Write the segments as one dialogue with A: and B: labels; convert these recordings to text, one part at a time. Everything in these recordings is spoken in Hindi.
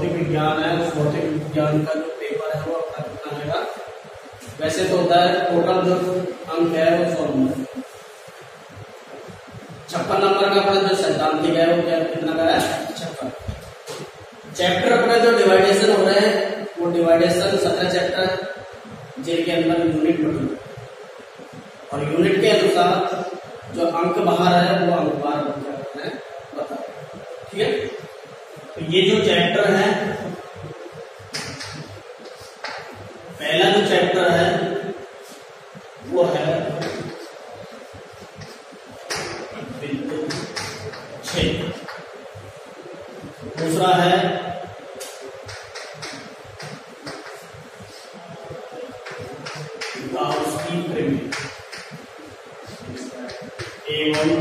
A: भौतिक विज्ञान है, उस भौतिक विज्ञान का जो पेपर है वो अपना कितना आएगा। वैसे तो होता है टोटल जो अंक है वो 100 नंबर। 56 नंबर का अपना जो सैद्धांतिक है वो क्या कितना का है 56। चैप्टर अपने जो डिवाइडेशन हो रहे हैं वो डिवाइडेशन 17 चैप्टर जिनके अंदर यूनिट बनी और यूनिट के अनुसार जो अंक बाहर है वो अंक बाहर बता। ठीक है, तो ये जो चैप्टर है, पहला जो चैप्टर है वो है विद्युत क्षेत्र, दूसरा है गाउस की परिमिति एवं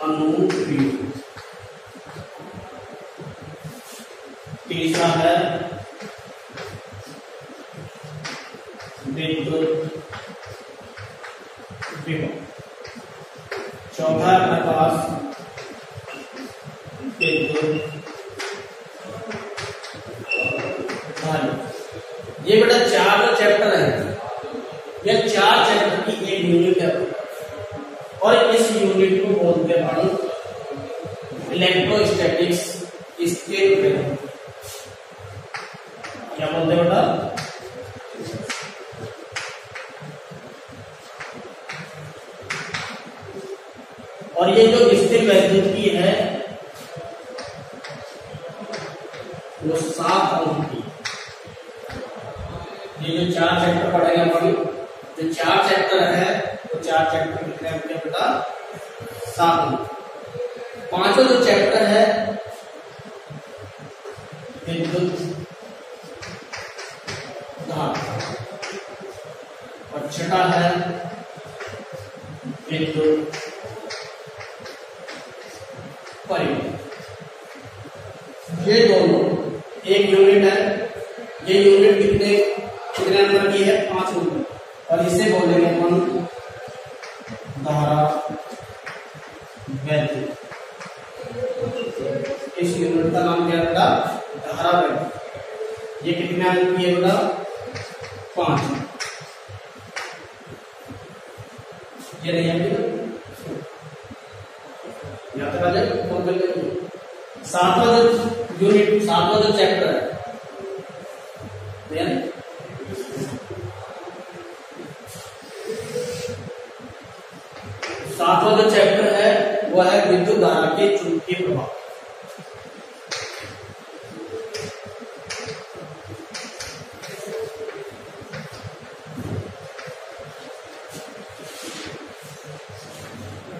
A: अनुप्रयोग, तीसरा है विद्युत विभव, चौथा प्रकाश विद्युत धारा। ये बेटा 4 चैप्टर है, यह 4 चैप्टर की एक यूनिट है और इस यूनिट को बोलते हैं हम इलेक्ट्रोस्टैटिक्स स्केल प्रेरण। क्या बोलते हैं बेटा? और ये जो स्थिर वैद्युतिकी है वो 7 अंक की। ये जो 4 चैप्टर पढ़ेंगे अपन, जो 4 चैप्टर है वो 4 चैप्टर कितने अंक के बेटा? 7 अंक। पांचों जो चैप्टर है विद्युत धारा और छठा है विद्युत परिमिति। ये दोनों एक यूनिट है, ये यूनिट कितने नंबर की है? 5 नंबर और इसे बोलेंगे अपन धारा वैद्युत। इस यूनिट का नाम क्या है बेटा? धारा वैद्युत। ये कितने अंक की है बेटा? 5। ये नहीं है याद रखा जाए। 7वां जो यूनिट, 7वां जो चैप्टर है, सातवां जो चैप्टर है वो है विद्युत धारा के चुंबकीय प्रभाव।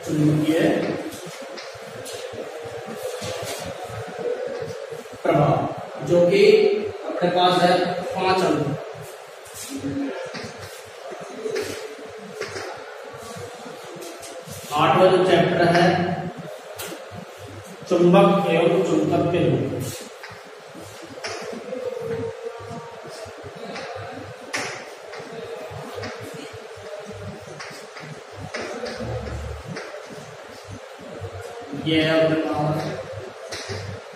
A: चुंबकीय प्रभाव जो कि अपने पास है 5 अंक। आठवां जो चैप्टर है चुंबक एवं चुंबकत्व के रूप। ये है अपने पास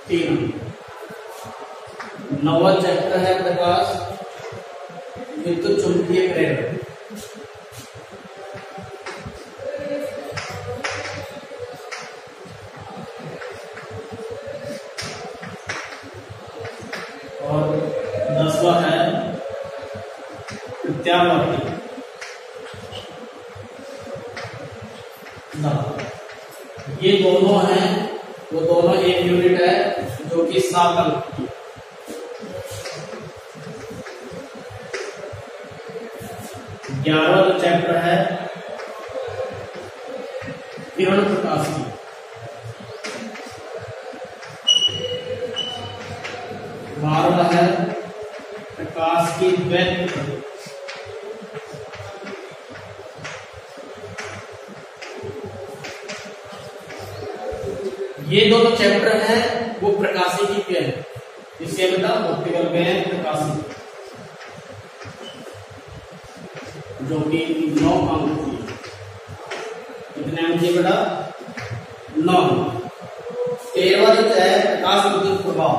A: 3। 9वां चैप्टर है अपने पास विद्युत चुंबकीय प्रेरण। और 10वां है प्रत्यावर्ती। ये दोनों हैं, वो दोनों एक यूनिट है जो कि 7 अंक की। 11वां जो चैप्टर है किरण प्रकाश की। 12वां है प्रकाश की द्वैत। ये दोनों चैप्टर हैं वो प्रकाशिकी के हैं, इसके बेटा ऑप्टिकल पे है प्रकाशिकी, जो कि 9 अंक की। कितने अंक की बेटा? 9। 13वां जो है प्रकाश विद्युत प्रभाव।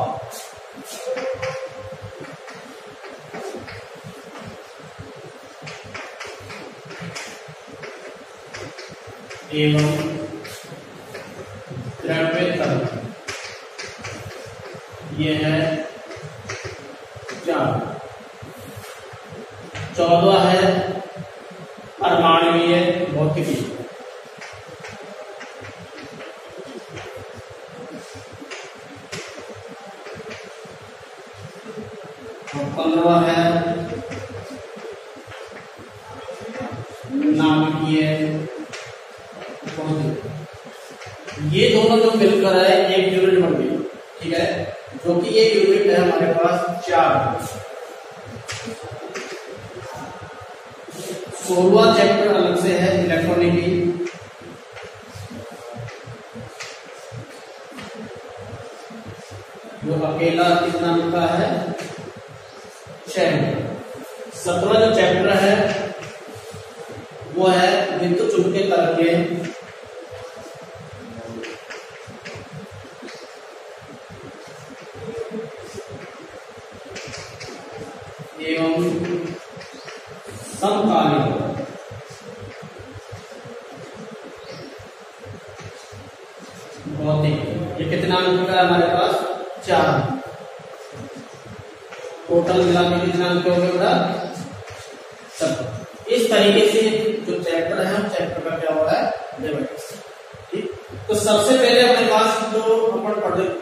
A: एवं द्रव्य तरंग, ये है 4। 14वां है परमाणुीय भौतिकी। 15वां है नाभिकीय भौतिकी। ये दोनों जो मिलकर है एक यूनिट बन गई, ठीक है, जो कि एक यूनिट है हमारे पास 4। 16वां चैप्टर अलग से है इलेक्ट्रॉनिकी। जो अकेला कितना का है 6। 17वां जो चैप्टर है वो है विद्युत चुंबकीय तरंगें। एवं समकालीन भौतिक। ये कितना अंक का हमारे पास 4। टोटल मिला के कितना अंक हो गया? सब। इस तरीके से जो चैप्टर है चैप्टर का क्या हो रहा है डिवाइडेशन। ठीक, तो सबसे पहले हमारे पास जो अपन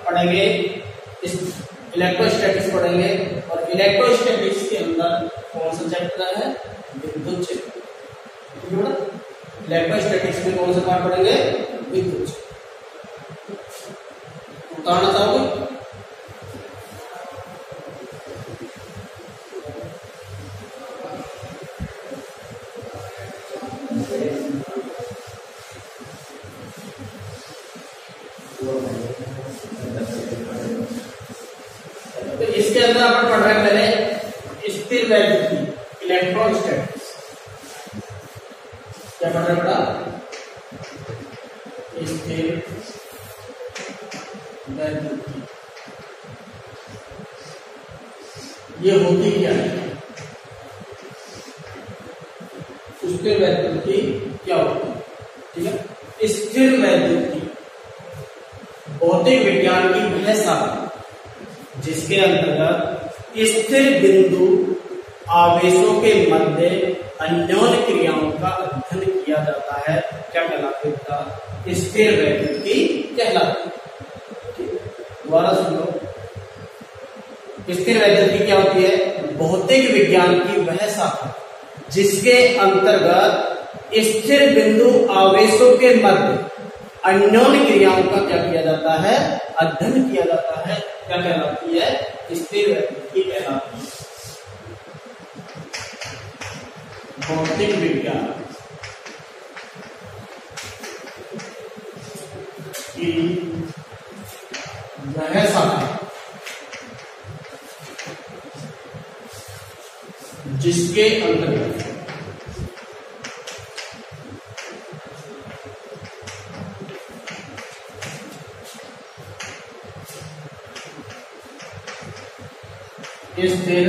A: पढ़ेंगे इस इलेक्ट्रोस्टैटिक्स पढ़ेंगे, और इलेक्ट्रोस्टैटिक्स के अंदर कौन सा चैप्टर है? विद्युत क्षेत्र। इलेक्ट्रोस्टैटिक्स में कौन सा पार्ट पढ़ेंगे? विद्युत क्षेत्र। उतारना चाहोगे? तो इसके अंदर अपन पढ़ रहे हैं पहले स्थिर वैद्युतिकी इलेक्ट्रोस्टैटिक्स। क्या पढ़ रहे बेटा? स्थिर वैद्युतिकी। ये होती क्या है? स्थिर वैद्युतिकी क्या होती है? ठीक है, स्थिर वैद्युतिकी भौतिक विज्ञान की वह शाखा जिसके अंतर्गत स्थिर बिंदु आवेशों के मध्य अन्योन्य क्रियाओं का अध्ययन किया जाता है। क्या कहलाती है? स्थिर वैद्युतिकी कहलाती है। दोबारा सुन लो, स्थिर वैद्युतिकी क्या होती है? भौतिक विज्ञान की वह शाखा जिसके अंतर्गत स्थिर बिंदु आवेशों के मध्य अन्योन्य क्रियाओं का क्या किया जाता है? अध्ययन किया जाता है। क्या कहलाती है? स्थिर वैद्युतिकी कहलाती है। भौतिक विज्ञान की वह शाखा जिसके अंतर्गत स्थिर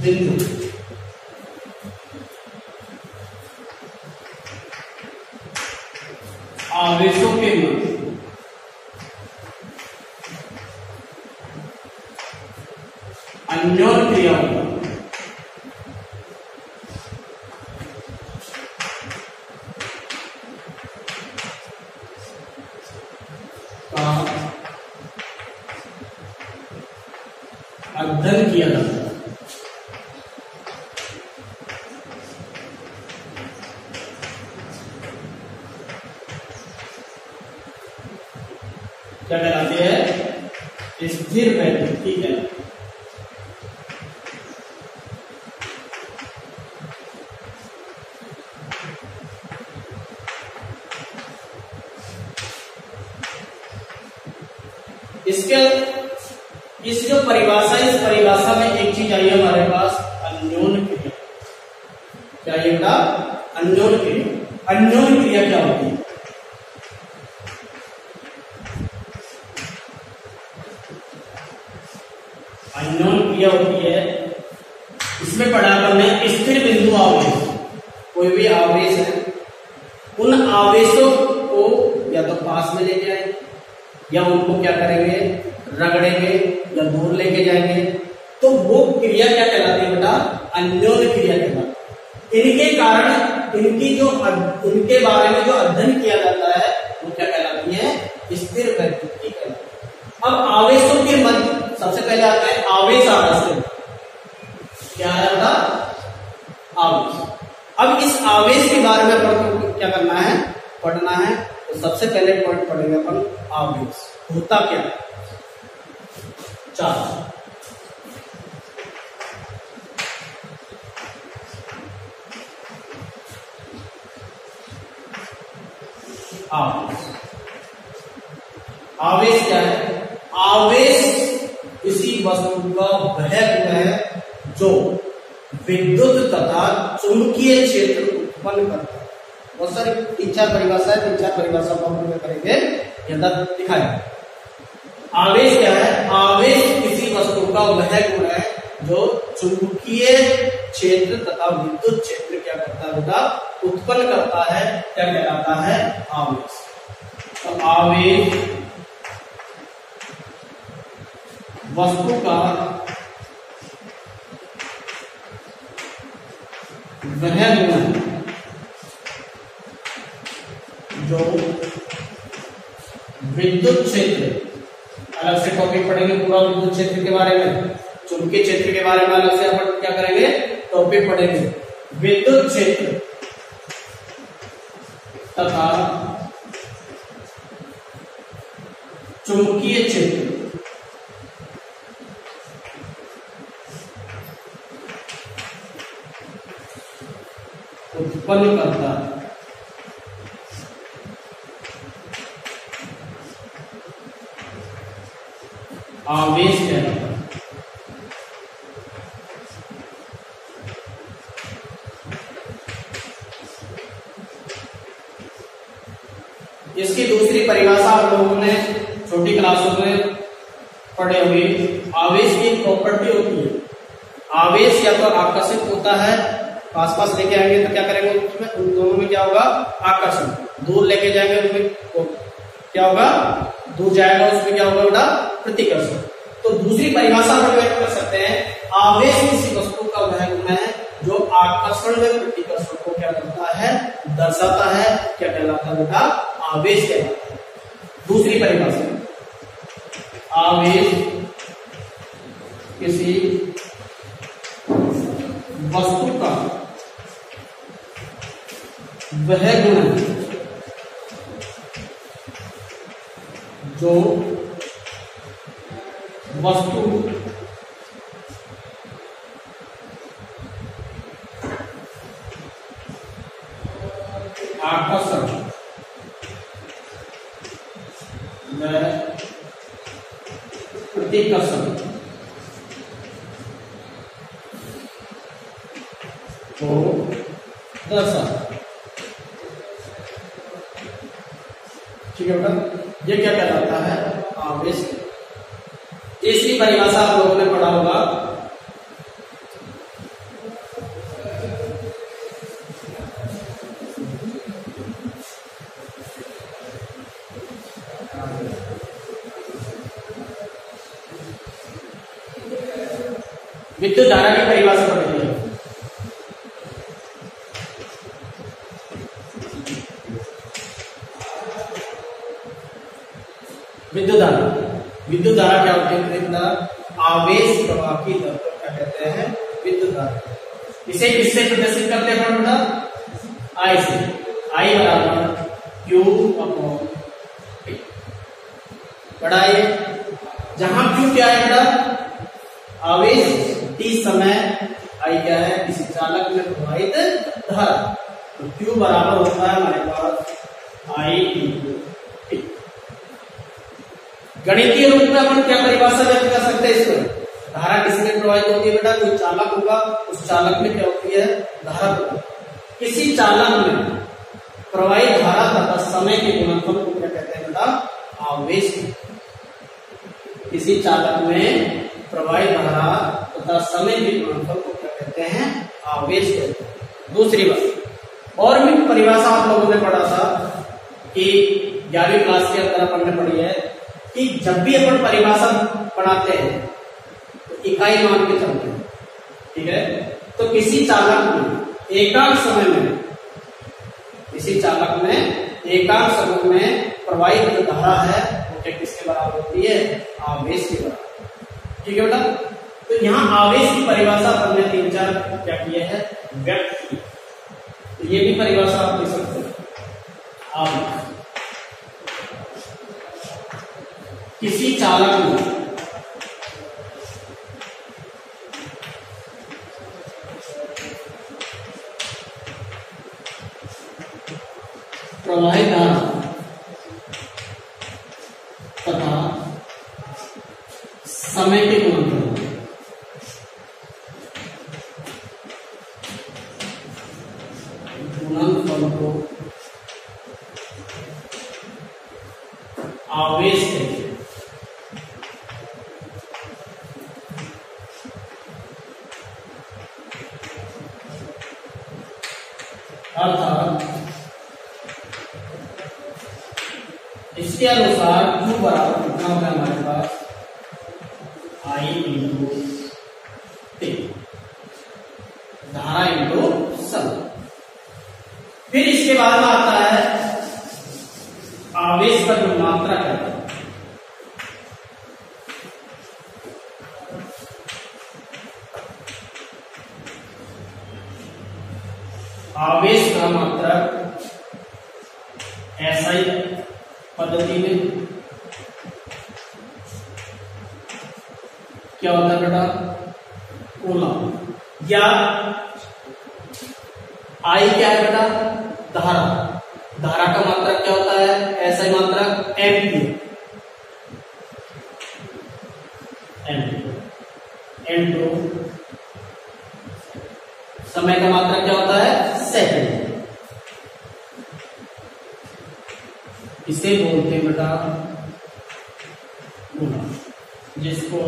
A: बिंदु आवेशों के मध्य अन्योन्य क्रियाओं का अध्ययन किया जाता है। क्या कहलाती है? स्थिर वैद्युतिकी है। इसके इस जो परिभाषा, इस परिभाषा में एक चीज आई है हमारे पास, अन्योन्य क्रिया। क्या ये बेटा? अन्योन्य क्रिया। अन्योन्य क्रिया क्या होती है? आवेश है, उन आवेशों को या तो पास में लेके आएंगे या उनको क्या करेंगे, रगड़ेंगे या दूर लेके जाएंगे, तो वो क्रिया क्या कहलाती है बेटा, अन्योन्य क्रिया कहलाती है। इनके कारण इनके बारे में जो अध्ययन किया जाता है वो क्या कहलाती है, स्थिर वैद्युतिकी कहलाती है। अब आवेशों के मध्य सबसे पहले आता है आवेश आवेश, क्या है बेटा, आवेश। अब इस आवेश के बारे में क्या करना है, पढ़ना है। तो सबसे पहले पॉइंट पढ़ेंगे अपन आवेश होता क्या है। चार्ज, आवेश क्या है, आवेश किसी वस्तु का वह गुण है जो विद्युत तथा चुंबकीय क्षेत्र उत्पन्न करता है। बहुत सारी 3-4 परिभाषा है, 3-4 परिभाषा को हम करेंगे, यहां दिखाएंगे। आवेश क्या है, आवेश किसी वस्तु का वह गुण है जो चुंबकीय क्षेत्र तथा विद्युत क्षेत्र क्या करता है बेटा, उत्पन्न करता है, क्या कहलाता है, आवेश। तो आवेश वस्तु का वह गुण है जो विद्युत क्षेत्र, अलग से टॉपिक पढ़ेंगे पूरा विद्युत क्षेत्र के बारे में, चुंबकीय क्षेत्र के बारे में अलग से अपन क्या करेंगे, टॉपिक पढ़ेंगे। विद्युत क्षेत्र तथा चुंबकीय क्षेत्र उत्पन्न करता है। आवेश कहलाता है। इसकी दूसरी परिभाषा आप लोगों ने छोटी क्लासों में पढ़े हुए, आवेश की एक प्रॉपर्टी होती है, आवेश या तो आकर्षित होता है, पास पास लेके आएंगे तो क्या करेंगे, उसमें उन दोनों में क्या होगा, आकर्षण, दूर लेके जाएंगे उसमें तो क्या होगा, दूर जाएगा उसमें क्या होगा बेटा, प्रतिकर्षण। तो दूसरी परिभाषा हम व्यक्त कर सकते हैं, आवेश किसी वस्तु का वह गुण है जो आकर्षण व प्रतिकर्षण को क्या करता है, दर्शाता है, क्या कहलाता है बेटा, आवेश कहलाता है। दूसरी परिभाषा, आवेश किसी वस्तु का वह गुण है जो वस्तु आकर्षण व प्रतिकर्षण को दर्शाता है। ठीक है बेटा, ये क्या कहलाता है, आवेश। तीसरी परिभाषा आप लोगों ने पढ़ा होगा, विद्युत धारा की परिभाषा पढ़ी है। विद्युत धारा क्या होती है, आवेश प्रवाह की दर को क्या कहते हैं, विद्युत धारा। इसे किससे प्रदर्शित करते हैं बेटा, आई से, आई बराबर क्यू अपॉन टी। बढ़ाइए, जहां क्यू क्या है बेटा, आवेश, टी समय, आई क्या है, किसी चालक में प्रवाहित धारा। तो क्यू बराबर होता है हमारे पास आई इंटू टी। गणितीय रूप में अपन क्या परिभाषा व्यक्त कर सकते हैं इसमें, धारा किसमें प्रवाहित होती है बेटा, कोई चालक होगा, उस चालक में क्या होती है, धारा होती है। किसी चालक में प्रवाहित धारा तथा समय के गुणनफल को क्या कहते हैं बेटा, आवेश। किसी चालक में प्रवाहित धारा तथा समय के गुणनफल को क्या कहते हैं, आवेश कहते हैं। दूसरी बात, और भी परिभाषा आप लोगों ने पढ़ा था कि 11वीं क्लास के अंदर अपन ने पढ़ी है कि जब भी अपन परिभाषा पढ़ाते हैं तो इकाई मान के चलते हैं, ठीक है। तो किसी चालक में एकांक समय में, किसी चालक में एकांक समय में प्रवाहित जो धारा है वो क्या किसके बराबर होती है? आवेश के बराबर, ठीक है बेटा। तो यहाँ आवेश की परिभाषा हमने 3-4 क्या किए हैं? व्यक्त की। तो ये भी परिभाषा आप देख सकते हैं। आवेश किसी चालक में प्रवाहित धारा तथा समय के गुणनफल को आवेश कहते हैं। अर्थात इसके अनुसार Q बराबर कितना होगा हमारे पास? I इंटू T, धारा इंटू समय। फिर इसके बाद में आता है आवेश का जो मात्रा है, आवेश का मात्रा SI पद्धति में क्या होता है बेटा? कूलम। या आई क्या है बेटा? धारा। धारा का मात्रा क्या होता है? ऐसा ही मात्रा एम्पीयर। एम्पीयर समय का मात्रा क्या होता है? सेकंड। इसे बोलते हैं बेटा गुणा, जिसको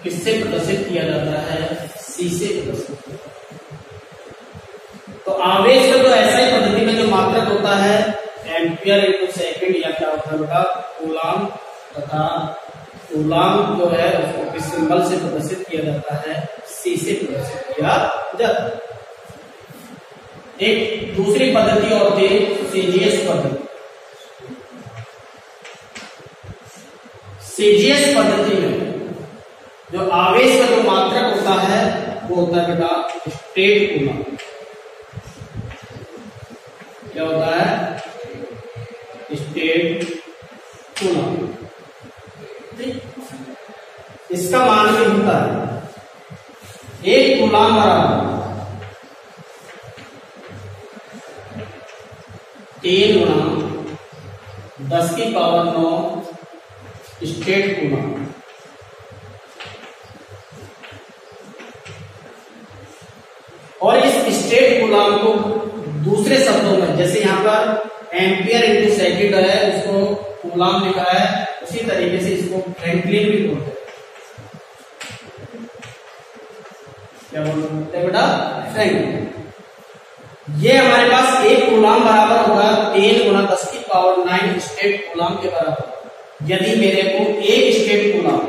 A: किससे प्रदर्शित किया जाता है? C से प्रदर्शित किया जाता है। तो आवेश का जो ऐसा ही पद्धति में जो मात्रक होता है एम्पियर इंटू सेकेंड, या क्या होता है बेटा? कूलम। तथा कूलम जो है उसको किस सिंबल से प्रदर्शित किया जाता है? C से प्रदर्शित किया जाता है। एक दूसरी पद्धति और थी सीजीएस पद्धति। सीजीएस पद्धति में जो आवेश का जो मात्रक होता है वो होता है बेटा स्टेट कूलम। क्या होता है? State coulomb. इसका मान भी होता है 1 कूलम बराबर 3 गुणा 10 की पावर 9 स्टेट कूलम। और इस स्टेट कूलम को दूसरे शब्दों में, जैसे यहाँ पर एम्पियर इंटू सेकेंड है, उसको कूलम लिखा है, उसी तरीके से इसको फ्रैंकलिन भी बोलते हैं। क्या बोलते हैं बेटा? फ्रैंकलिन। ये हमारे पास 1 कूलम बराबर होगा 3 गुणा 10 की पावर 9 स्टेट कूलम के बराबर। यदि मेरे को 1 स्टेट कूलम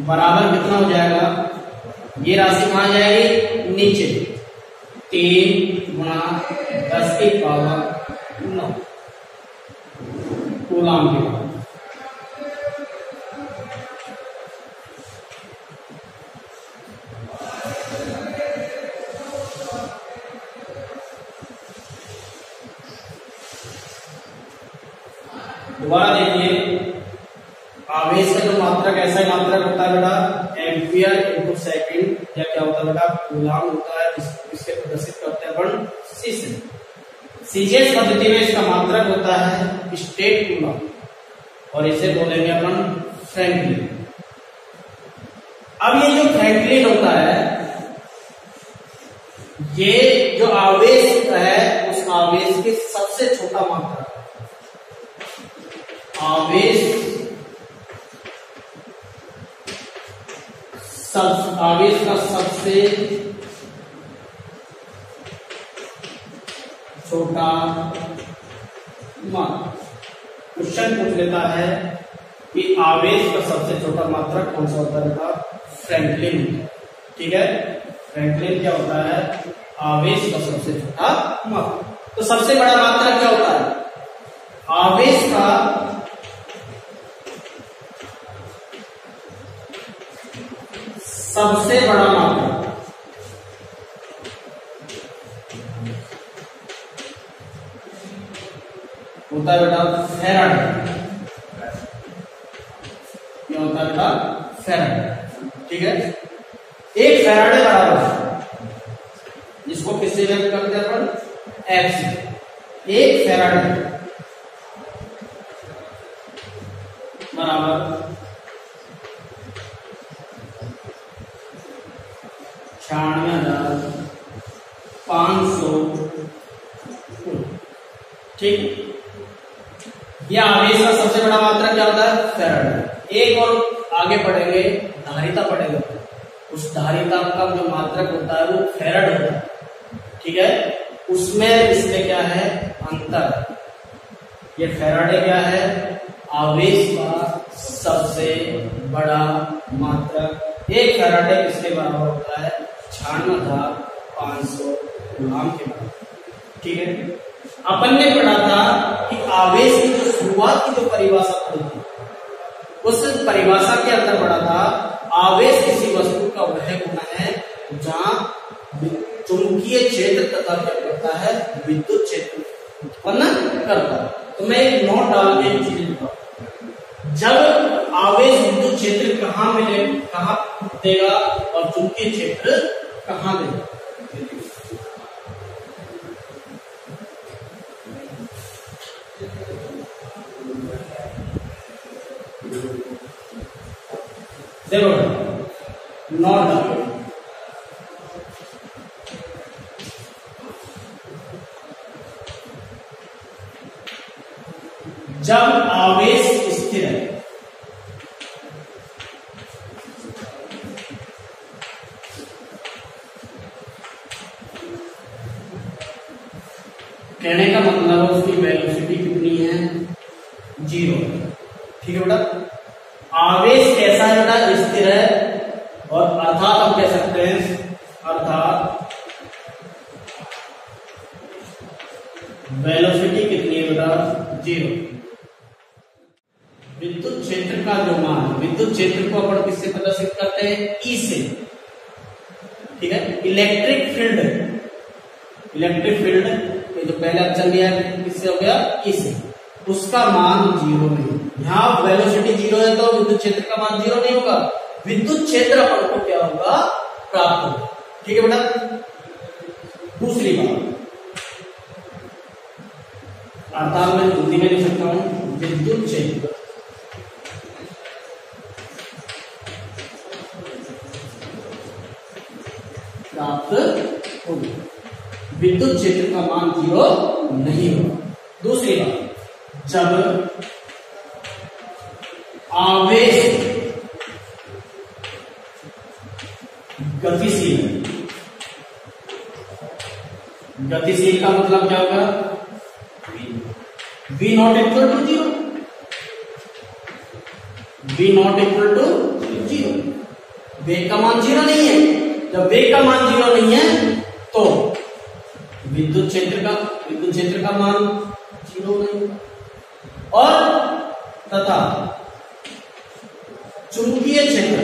A: बराबर कितना हो जाएगा? ये राशि कहां जाएगी? नीचे। 3 गुणा 10 की पावर 9 कूलम के बराबर। दोबारा देखिए, आवेश का जो मात्रक ऐसा ही मात्रक होता है बेटा एम्पियर इंटू सेकेंड, या क्या होता है बेटा? कूलम होता है। इसके प्रदर्शित करते हैं अपन C से। सीजीएस पद्धति में इसका मात्रक होता है स्टेट कूलम और इसे बोलेंगे अपन फ्रैंकलिन। अब ये जो फ्रैंकलिन होता है, ये जो आवेश है उस आवेश के सबसे छोटा मात्रा, आवेश आवेश का सबसे छोटा मात्रक। क्वेश्चन पूछ लेता है कि आवेश का सबसे छोटा मात्रक कौन सा होता है? फ्रैंकलिन। ठीक है, फ्रैंकलिन क्या होता है? आवेश का सबसे छोटा मात्रक। तो सबसे बड़ा मात्रक क्या होता है? आवेश का सबसे बड़ा मात्रक होता है बेटा फैराडे। क्या होता है बेटा? फैराडे। ठीक है, एक फैराडे बराबर, जिसको किससे व्यक्त करते हैं अपन? F से। एक फैराडे बराबर 96,500। ठीक, यह आवेश का सबसे बड़ा मात्रक क्या होता है? फैराडे। एक और आगे पढ़ेंगे, धारिता पढ़ेंगे। उस धारिता का जो मात्रक होता है वो फैराड होता है। ठीक है, उसमें इसमें क्या है? अंतर। ये फैराडे क्या है? आवेश का सबसे बड़ा मात्रक। एक फैराडे किसके बराबर होता है? 96,500 कूलॉम के बराबर। ठीक है, अपन ने पढ़ा था कि आवेश की जो शुरुआत की जो परिभाषा पढ़ी थी, उस परिभाषा के अंदर पढ़ा था आवेश किसी वस्तु का वह गुण है जहां चुंबकीय क्षेत्र तथा क्या करता है? विद्युत क्षेत्र उत्पन्न करता है। तो मैं एक नोट डाल के चीज लिखा, जब आवेश विद्युत क्षेत्र कहां मिले, कहां देगा और चुंबकीय क्षेत्र कहां देगा? देखो नॉट जब आवेश स्थिर है, कहने का मतलब उसकी वेलोसिटी कितनी है? 0। ठीक है बेटा, आवेश कैसा है बेटा? स्थिर है। और अर्थात हम कह सकते हैं, अर्थात वेलोसिटी कितनी है बेटा? 0। विद्युत क्षेत्र का जो मान, विद्युत क्षेत्र को अपन किससे प्रदर्शित करते हैं? ई से। ठीक है, इलेक्ट्रिक फील्ड, इलेक्ट्रिक फील्ड ये जो पहले अक्षर लिया है किससे हो गया? ई से। उसका मान 0 नहीं। यहां वेलोसिटी 0 है तो विद्युत क्षेत्र का मान 0 नहीं होगा। विद्युत क्षेत्र अपन को क्या होगा? प्राप्त होगा। ठीक है बेटा, दूसरी बात, अर्थात मैं हिंदी में लिख सकता हूं विद्युत क्षेत्र प्राप्त होगी। विद्युत क्षेत्र का मान 0 नहीं होगा। दूसरी बात, जब आवेश गतिशील, गतिशील का मतलब क्या होगा? V not equal to 0, V not equal to 0। वेग का मान 0 नहीं है। जब वेग का मान 0 नहीं है तो विद्युत क्षेत्र का मान 0 नहीं। और तथा चुंबकीय क्षेत्र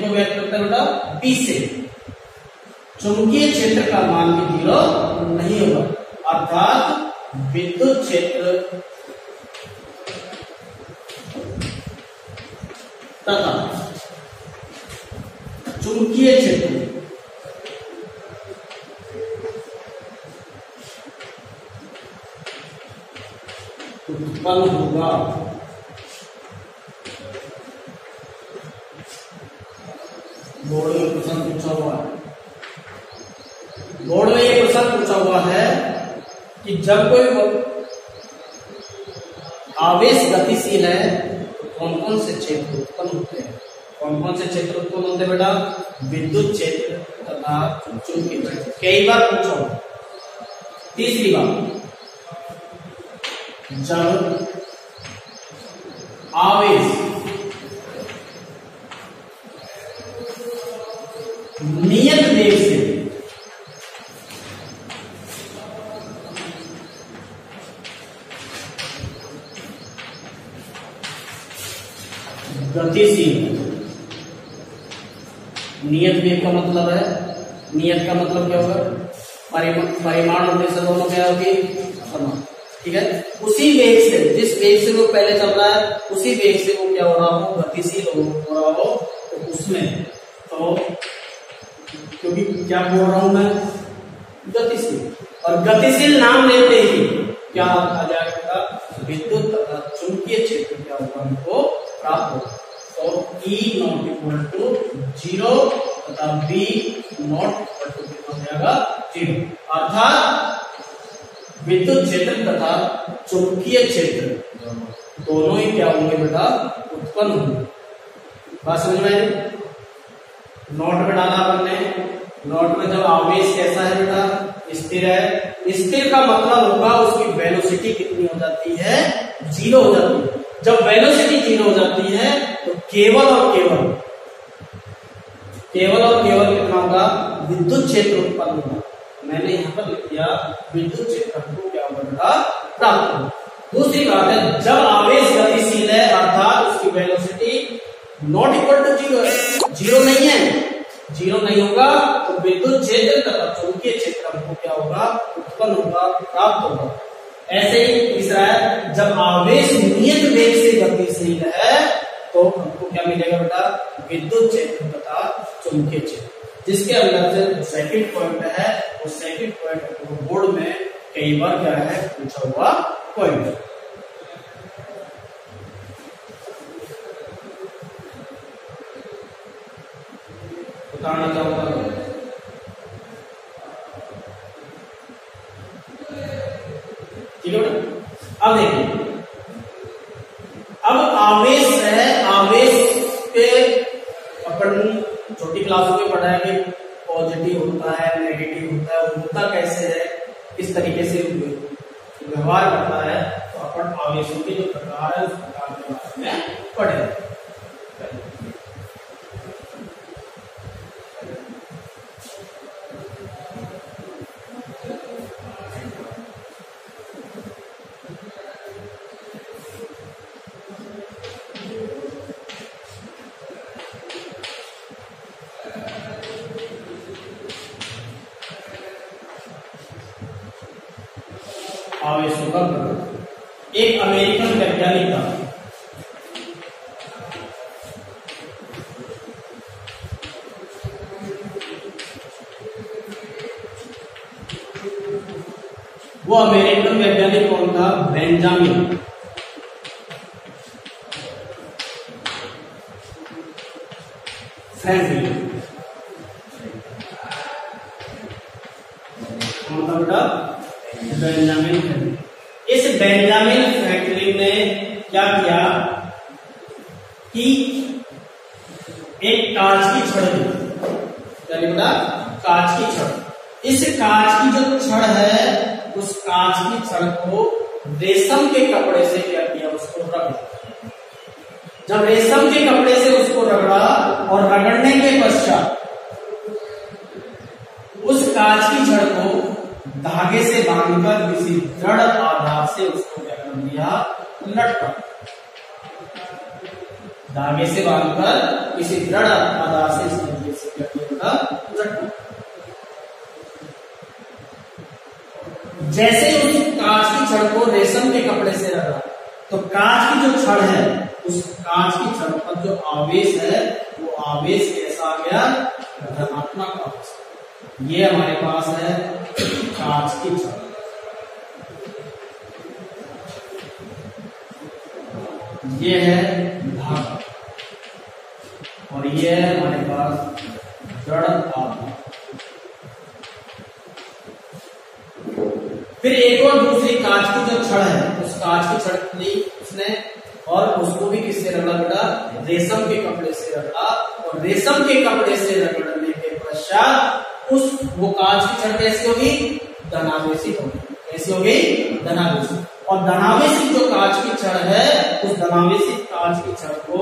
A: को व्यक्त करता है बेटा P से। चुंबकीय क्षेत्र का मान भी 0 नहीं होगा। अर्थात विद्युत क्षेत्र तथा चुंबकीय क्षेत्र उत्पन्न होगा। बोर्ड में प्रश्न पूछा हुआ है, बोर्ड में ये प्रश्न पूछा हुआ है कि जब कोई आवेश गतिशील है तो कौन कौन से क्षेत्र उत्पन्न होते हैं? कौन कौन से क्षेत्र उत्पन्न होते हैं बेटा? विद्युत क्षेत्र तथा चुंबकीय क्षेत्र। कई बार पूछा हो। तीसरी बात, जब आवेश नियत वेग से गतिशील, नियत वेग का मतलब है, नियत का मतलब क्या होगा? परिमाण और दिशा दोनों क्या होगी? समान। ठीक है, उसी वेग से, जिस वेग से वो पहले चल रहा है उसी वेग से वो क्या हो रहा हो? गतिशील हो रहा हो। तो उसमें तो क्योंकि क्या बोल रहा हूं मैं? गतिशील। और गतिशील नाम लेते ही क्या आ जाएगा? विद्युत तथा चुंबकीय क्षेत्र क्या होगा? हमको प्राप्त होगा। तो E नॉट इक्वल टू 0 तथा B नॉट इक्वल टू कितना हो जाएगा? 0। अर्थात विद्युत क्षेत्र तथा चुंबकीय क्षेत्र दोनों ही क्या होंगे बेटा? उत्पन्न होंगे। बात समझ में आई? नोट में डाला आपने, नोट में जब आवेश कैसा है बेटा? स्थिर है। स्थिर का मतलब होगा उसकी वेलोसिटी कितनी हो जाती है? 0 हो जाती है। जब वेलोसिटी 0 हो जाती है तो केवल और केवल कितना होगा? विद्युत क्षेत्र उत्पन्न होगा। मैंने यहां पर लिख दिया विद्युत क्षेत्र को क्या होगा? प्राप्त होगा। दूसरी बात है, जब आवेश गतिशील है अर्थात उसकी वेलोसिटी नॉट इक्वल टू 0 है, 0 नहीं है, 0 नहीं होगा तो विद्युत क्षेत्र तथा चुंबकीय क्षेत्र हमको क्या होगा? उत्पन्न होगा, प्राप्त होगा। ऐसे ही तीसरा है, जब आवेश नियत वेग से गतिशील है तो हमको क्या मिलेगा बेटा? विद्युत क्षेत्र तथा चुंबकीय क्षेत्र। जिसके अंदर से सेकंड पॉइंट है, वो सेकंड पॉइंट बोर्ड में कई बार क्या है? पूछा हुआ पॉइंट है। बताना चाहूंगा। ठीक है बेटा? अब देखिए, अब आवेश है, आवेश पे अपन छोटी क्लासों में पढ़ा है कि पॉजिटिव होता है, नेगेटिव होता है, होता कैसे है, किस तरीके से व्यवहार करता है। तो अपन आवेशों के जो प्रकार है उस प्रकार के बारे में पढ़े। आवेशों का प्रकार। एक अमेरिकन वैज्ञानिक था, वो अमेरिकन वैज्ञानिक कौन था? Benjamin Franklin. कौन था बेटा? Benjamin Franklin. इस बेंजामिन फ्रैंकलिन ने क्या किया कि एक कांच की छड़ दी। क्या बेटा? कांच की छड़। इस कांच की जो छड़ है उस कांच की छड़ को रेशम के कपड़े से क्या किया? उसको रगड़ा। जब रेशम के कपड़े से उसको रगड़ा और रगड़ने के पश्चात उस कांच की छड़ को धागे से बांधकर किसी दृढ़ आधार से उसको क्या कर दिया? लटका। धागे से बांधकर किसी दृढ़ आधार से इस तरीके से क्या किया? लटका। जैसे उस कांच की छड़ को रेशम के कपड़े से रगड़ा तो कांच की जो छड़ है उस कांच की छड़ पर जो आवेश है वो आवेश कैसा आ गया? धनात्मक आवेश। ये हमारे पास है कांच की छड़, ये है धागा और ये है हमारे पास दृढ़ आधार। फिर एक और दूसरी कांच की जो छड़ है उस कांच की छड़ ली उसने और उसको भी किससे रगड़ा बेटा? रेशम के कपड़े से रगड़ा। और रेशम के कपड़े से रगड़ने के पश्चात उस वो कांच की छड़ कैसी होगी? धनावेशित होगी। कैसी होगी? धनावेशित। और धनावेशित जो कांच की छड़ है, उस धनावेशित कांच की छड़ को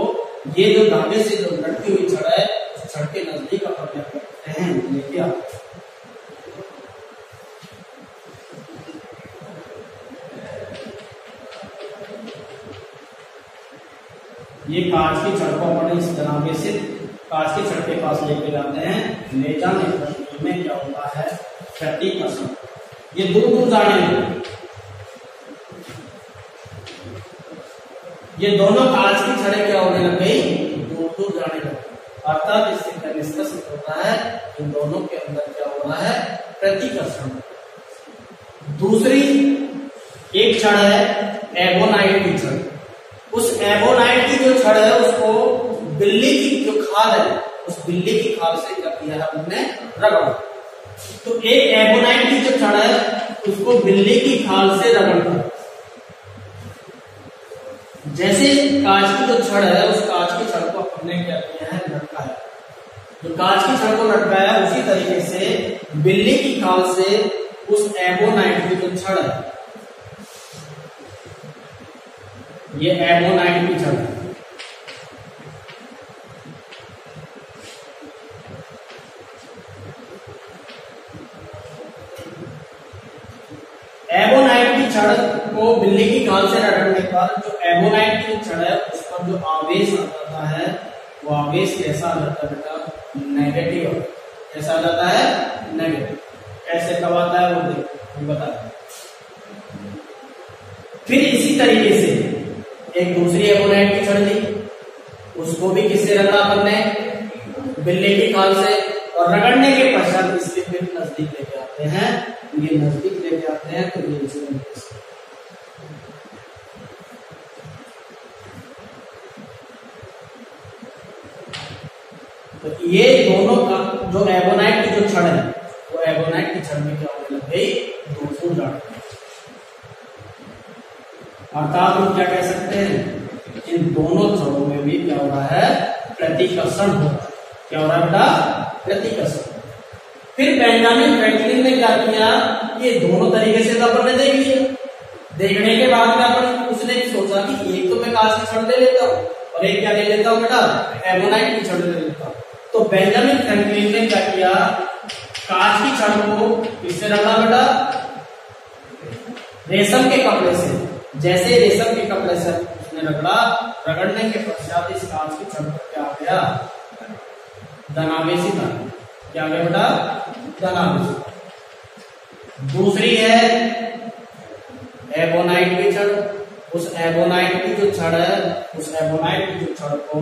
A: ये जो धागे से जो लटकी हुई छड़ है, उस छड़ के नजदीक अपन करते हैं, लेके आते हैं। ये कांच की छड़ को अपन इस धनावेशित कांच की छड़ के पास लेके जाते हैं। ले जाने पर में क्या होता है? प्रतिकर्षण। ये दूर दूर जाने लगे। ये दोनों कांच की छड़ें क्या होने लग गई? दूर दूर जाने लगे। अर्थात इससे क्या निष्कर्ष होता है? इन दोनों के अंदर क्या हो रहा है? प्रतिकर्षण। दूसरी एक छड़ है एबोनाइट की छड़। उस एबोनाइट की जो छड़ है उसको बिल्ली की जो खाल है, उस बिल्ली की खाल से क्या किया है हमने? रगड़ा। तो एक एबोनाइट की जो छड़ है उसको बिल्ली की खाल से रगड़ना। जैसे कांच की जो छड़ है, उस कांच की छड़ को हमने क्या किया है? लटकाया। जो कांच की छड़ को लटकाया, उसी तरीके से बिल्ली की खाल से उस एबोनाइट की जो छड़ है, ये एबोनाइट की छड़ है। एबोनाइट की छड़ को बिल्ली की खाल से रगड़ने पर जो एबोनाइट की छड़ है उस पर जो आवेश आ जाता है, वो आवेश कैसा आ जाता है बेटा? नेगेटिव। कैसा आ जाता है? नेगेटिव। कैसे कब आता है वो बता। फिर इसी तरीके से एक दूसरी एबोनाइट की छड़ ली, उसको भी किससे रगड़ा करने? बिल्ली की खाल से। और रगड़ने के पश्चात इसके फिर नजदीक लेके आते हैं। ये नजदीक लेके आते हैं तो ये इस तरीके से तो ये दोनों का जो एबोनाइट की जो छड़ है, वो एबोनाइट की छड़ में क्या होने लग गई? दूर दूर जाने। अर्थात हम क्या कह सकते हैं? इन दोनों छड़ों में भी क्या हो रहा है? प्रतिकर्षण हो रहा है। क्या हो रहा है बेटा? प्रतिकर्षण। फिर बेंजामिन फ्रैंकलिन ने क्या किया? ये दोनों तरीके से तो अपन ने देख लिया। देखने के बाद में अपन उसने सोचा कि एक तो मैं कांच की छड़ ले लेता हूँ और एक क्या ले लेता हूँ बेटा? एबोनाइट की छड़ ले लेता हूँ। तो बेंजामिन फ्रैंकलिन ने क्या किया? कांच की छड़ को किससे रगड़ा बेटा? रेशम के कपड़े से। जैसे रेशम के कपड़े से उसने रगड़ा, रगड़ने के पश्चात इस कांच की छड़ पर क्या आ गया? धनावेशित आ गया। क्या आ गया बेटा? धनावेशित। दूसरी है एबोनाइट की छड़। उस एबोनाइट की जो छड़ है, उस एबोनाइट की जो छड़ को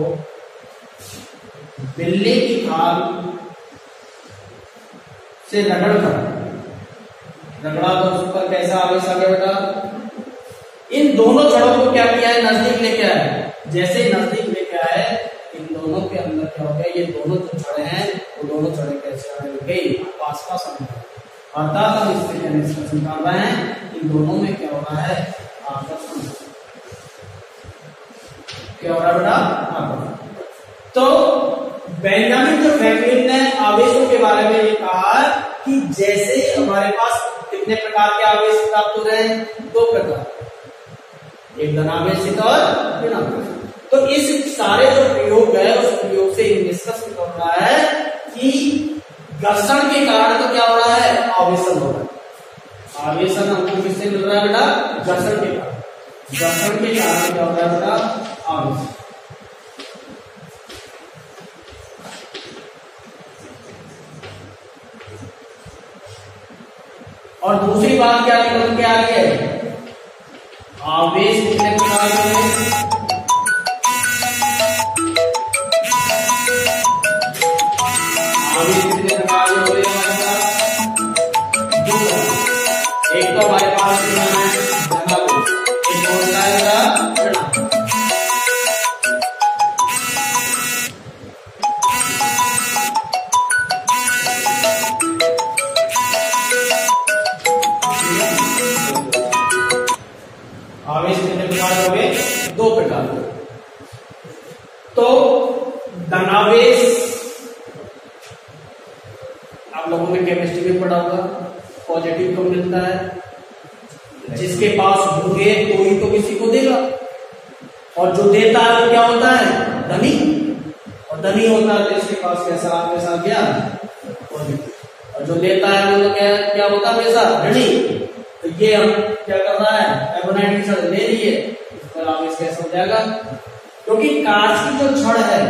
A: बिल्ली की खाल से रगड़ा तो उस पर कैसा आवेश आ गया बेटा? इन दोनों छड़ों को क्या किया है? नजदीक लेके आए। जैसे ही नजदीक लेके आए, इन दोनों के अंदर क्या हो गया? ये दोनों जो छड़े हैं, वो दोनों छड़े कैसे आने लग गई? पास पास आने लगी। अर्थात हम इससे क्या निष्कर्ष निकाल रहे हैं? इन दोनों में क्या हो रहा है? आकर्षण। क्या हो रहा है बेटा? आकर्षण। तो बेंजामिन जो फ्रैंकलिन ने आवेशों के बारे में ये कहा कि जैसे हमारे पास कितने प्रकार के आवेश प्राप्त हो रहे हैं? दो प्रकार, एक धनावेशित और ऋणावेशित। तो इस सारे जो प्रयोग है, उस प्रयोग से निष्कर्ष निकल रहा है कि घर्षण के कारण तो क्या हो रहा है? आवेशन हो रहा है। आवेशन हमको किससे मिल रहा है बेटा? घर्षण के कारण। घर्षण के कारण क्या हो रहा है बेटा? आवेशन। और दूसरी बात क्या निकल के आ रही है? आवेश कितने प्रकार के हैं? आवेश कितने प्रकार के हो रहे हैं? दो। एक तो हमारे पास धनावेश, एक होता है ऋणावेश। आवेश कितने प्रकार हो गए? दो प्रकार। आप लोगों ने केमिस्ट्री में पढ़ा होगा, पॉजिटिव कब मिलता है, जिसके पास होंगे तो ही तो किसी को देगा, और जो देता है वो क्या होता है, धनी, और धनी होता है तो इसके पास कैसा आपके साथ क्या पॉजिटिव, और जो लेता है वो तो क्या होता है हमेशा ऋणी। तो ये हम क्या कर रहा है, कार्बोनाइट की छड़ ले लिए, इस पर आवेश कैसा हो जाएगा, क्योंकि कांच की जो छड़ है,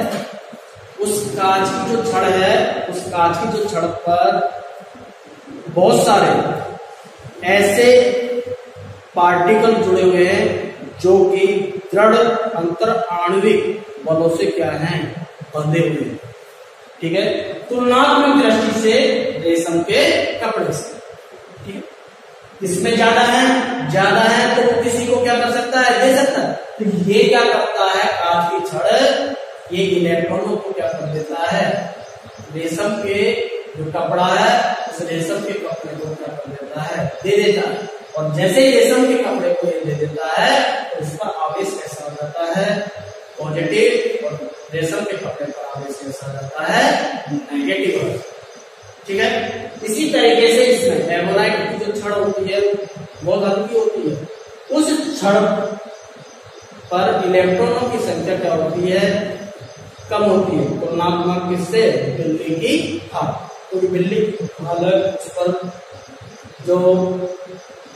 A: उस कांच की जो छड़ है, उस कांच की जो छड़ पर बहुत सारे ऐसे पार्टिकल जुड़े हुए हैं जो कि दृढ़ अंतर आणविक बलों से क्या हैं, बंधे हुए हैं। ठीक है, तुलनात्मक दृष्टि से रेशम के कपड़े से, ठीक है, इसमें ज्यादा है तो वो किसी को क्या कर सकता है, दे सकता है। तो ये क्या करता है, कांच की छड़ ये इलेक्ट्रॉनों को क्या कर देता है, रेशम के जो कपड़ा है उस रेशम के कपड़े को क्या कर देता है, दे देता है, और जैसे ही रेशम के कपड़े को ये दे देता है तो उस पर आवेश कैसा हो जाता है, पॉजिटिव, और रेशम के कपड़े पर आवेश कैसा हो जाता है, नेगेटिव। ठीक है, इसी तरीके से इसमें एमोनाइट की जो छड़ होती है बहुत हल्की होती है, उस छड़ पर इलेक्ट्रॉनों की संख्या क्या होती है, कम होती है, तुलनात्मक किससे, बिल्ली की खाल, क्योंकि बिल्ली की खाल उस पर जो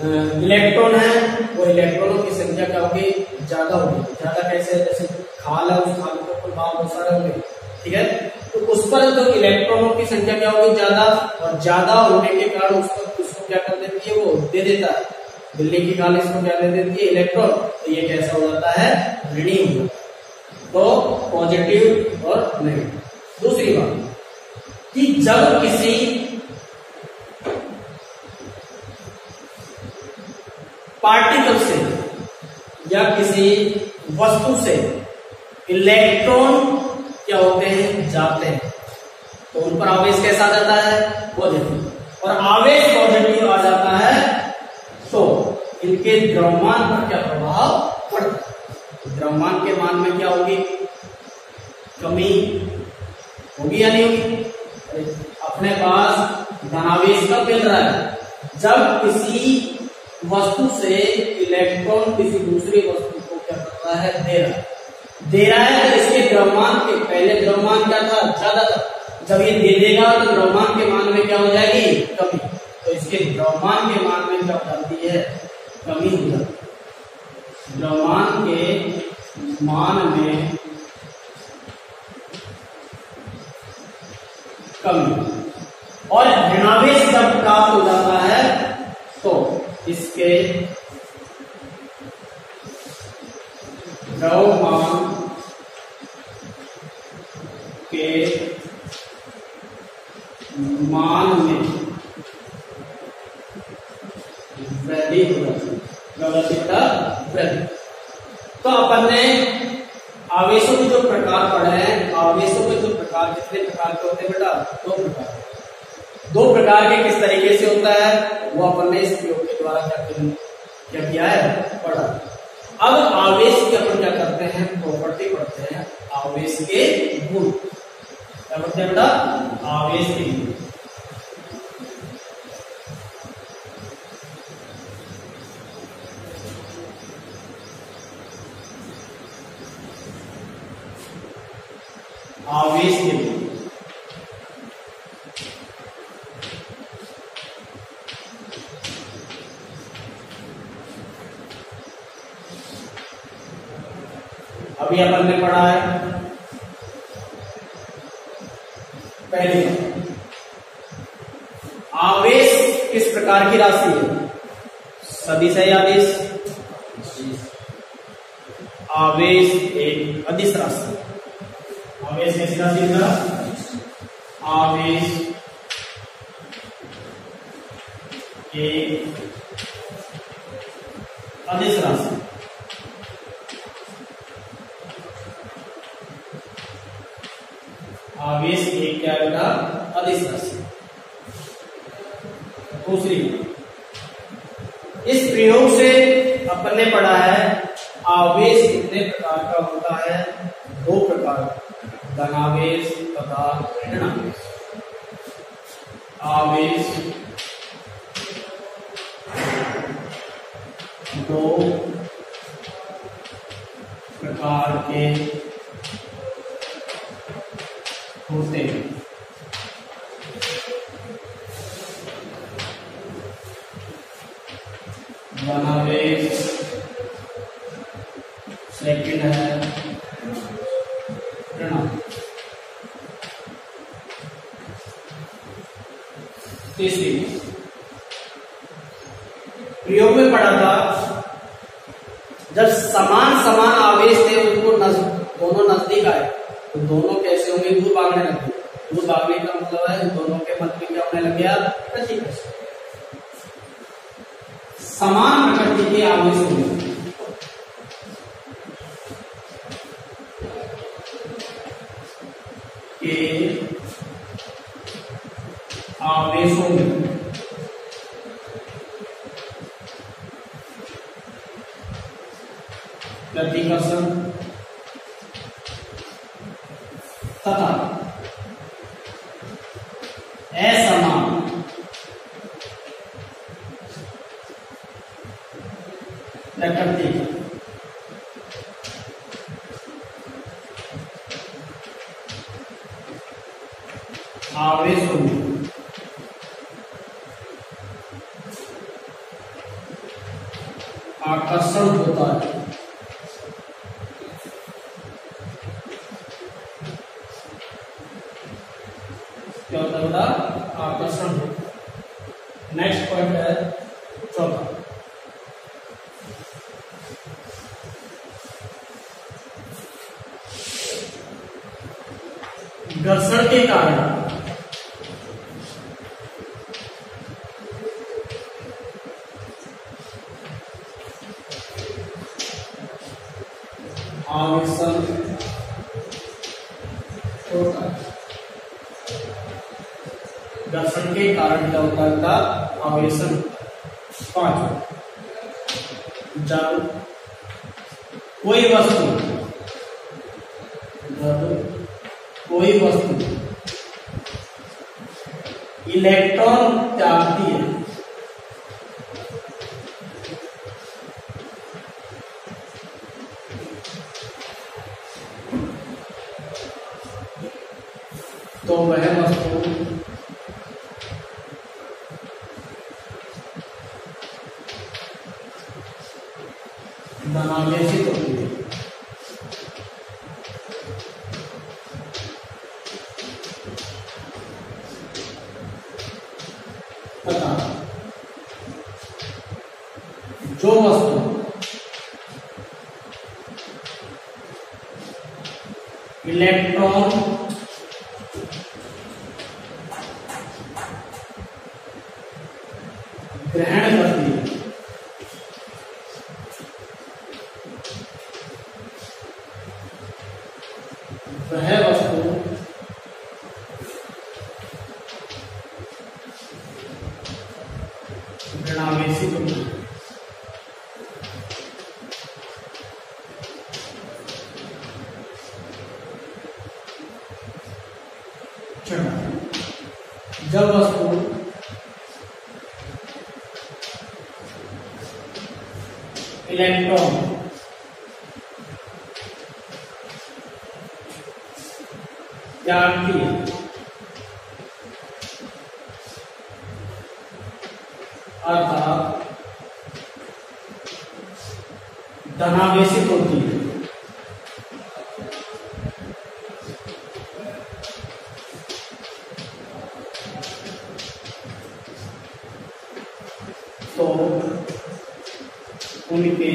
A: इलेक्ट्रॉन है वो इलेक्ट्रॉनों की संख्या क्या होगी, ज्यादा होगी। ज्यादा कैसे, जैसे खाल है, उस खाल के ऊपर बाल बहुत सारे होंगे, ठीक है, तो उस पर जो इलेक्ट्रॉनों की संख्या क्या होगी, ज्यादा, और ज्यादा होने के कारण उसको क्या कर देती है, वो दे देता है, बिल्ली की खाल इसको क्या दे देती है, इलेक्ट्रॉन, तो ये कैसा हो जाता है, ऋणी हो जाता है। तो पॉजिटिव और नेगेटिव। दूसरी बात कि जब किसी पार्टिकल से या किसी वस्तु से इलेक्ट्रॉन क्या होते हैं, जाते हैं, तो उन पर आवेश कैसा आ जाता है, पॉजिटिव, और आवेश पॉजिटिव आ जाता है तो इनके द्रव्यमान पर क्या प्रभाव पड़ता है, द्रव्यमान के मान में क्या होगी, कमी होगी या नहीं होगी। अपने पास धनावेश कब मिल रहा है, जब किसी वस्तु से इलेक्ट्रॉन किसी दूसरी वस्तु को क्या कर रहा है, दे रहा है, तो इसके द्रव्यमान के, पहले द्रव्यमान क्या था, ज्यादा था, जब ये दे देगा तो द्रव्यमान के मान में क्या हो जाएगी, कमी, तो इसके द्रव्यमान के मान में क्या हो जाती है, कमी हो जाती है। द्रव्यमान के मान में कमी, और ऋणावेश जब प्राप्त हो जाता है तो इसके द्रव्यमान के मान में वृद्धि हो जाती है। तो अपन ने आवेशों के जो प्रकार पढ़े हैं, आवेशों के जो प्रकार, कितने प्रकार के होते हैं बेटा, दो प्रकार के किस तरीके से होता है वो अपन ने इस प्रयोग के द्वारा क्या किया है, पढ़ा। अब आवेश की अपन क्या करते हैं, प्रॉपर्टी पढ़ते हैं, आवेश के गुण, क्या पढ़ते हैं बेटा, आवेश के गुण। आवेश के गुण, अभी अपन ने पढ़ा है पहले, आवेश किस प्रकार की राशि है, सदिश आवेश, आवेश एक अदिश राशि, आवेश कैसी राशि का, आवेश एक अदिश राशि, आवेश एक क्या बेटा, अदिश राशि। दूसरी, इस प्रयोग से अपन ने पढ़ा है आवेश कितने प्रकार का होता है, दो प्रकार, धनावेश तथा ऋणावेश। आवेश दो प्रकार के होते हैं। धनावेश, सेकंड है ऋणावेश। तीसरी प्रयोग में पढ़ा था, जब समान समान आवेश थे उनको दोनों नजदीक आए तो दोनों कैसे होंगे, दूर भागने लगे। दूर भागने का मतलब है दोनों के मध्य में क्या होने लग गया, प्रतिकर्षण। समान प्रकृति के आवेश होंगे, आवेशों में प्रतिकर्षण तथा असमान प्रकृति आवेशों में आकर्षण होता है। क्या होता है, आकर्षण होता है। नेक्स्ट पॉइंट है चौथा, घर्षण के कारण आवेशन होता है। घर्षण के कारण क्या होता है, आवेशन। पांच, जब कोई वस्तु इलेक्ट्रॉन त्यागती है तो वह वस्तु धनावेशित होती है। तथा जो वस्तु इलेक्ट्रॉन ग्रहण करती है वह वस्तु ऋणावेशित होती है। जब वस्तु इलेक्ट्रॉन त्यागती है अर्थात धनावेशित होती है तो उनके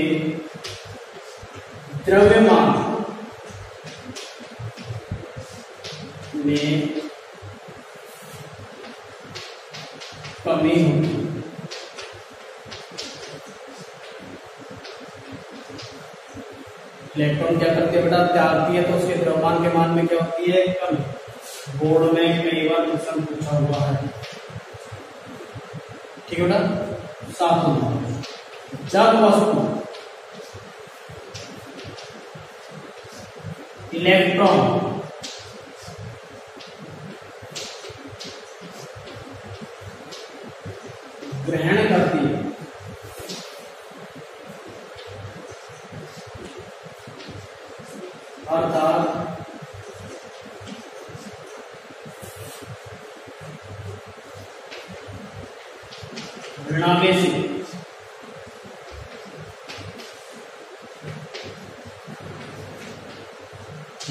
A: द्रव्यमान में कमी होगी। इलेक्ट्रॉन क्या करती है बेटा, त्यागती है, तो उसके द्रव्यमान के मान में क्या होती है, कमी। बोर्ड में कई बार क्वेश्चन पूछा हुआ है, ठीक है बेटा। सातवां, जब वस्तु इलेक्ट्रॉन ग्रहण करती है। अर्थात ऋणावेशी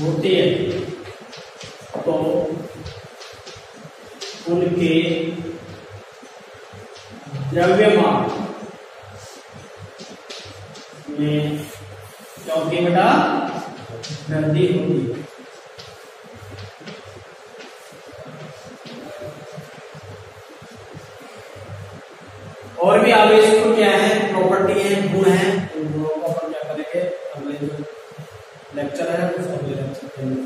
A: होती है तो उनके द्रव्यमान में क्या होती है बेटा? वृद्धि होती है। और भी आवेश को क्या है, प्रॉपर्टी है, गुण है, उन गुणों को अपन क्या करेंगे अगले जो लेक्चर है उस अगले लेक्चर के अंदर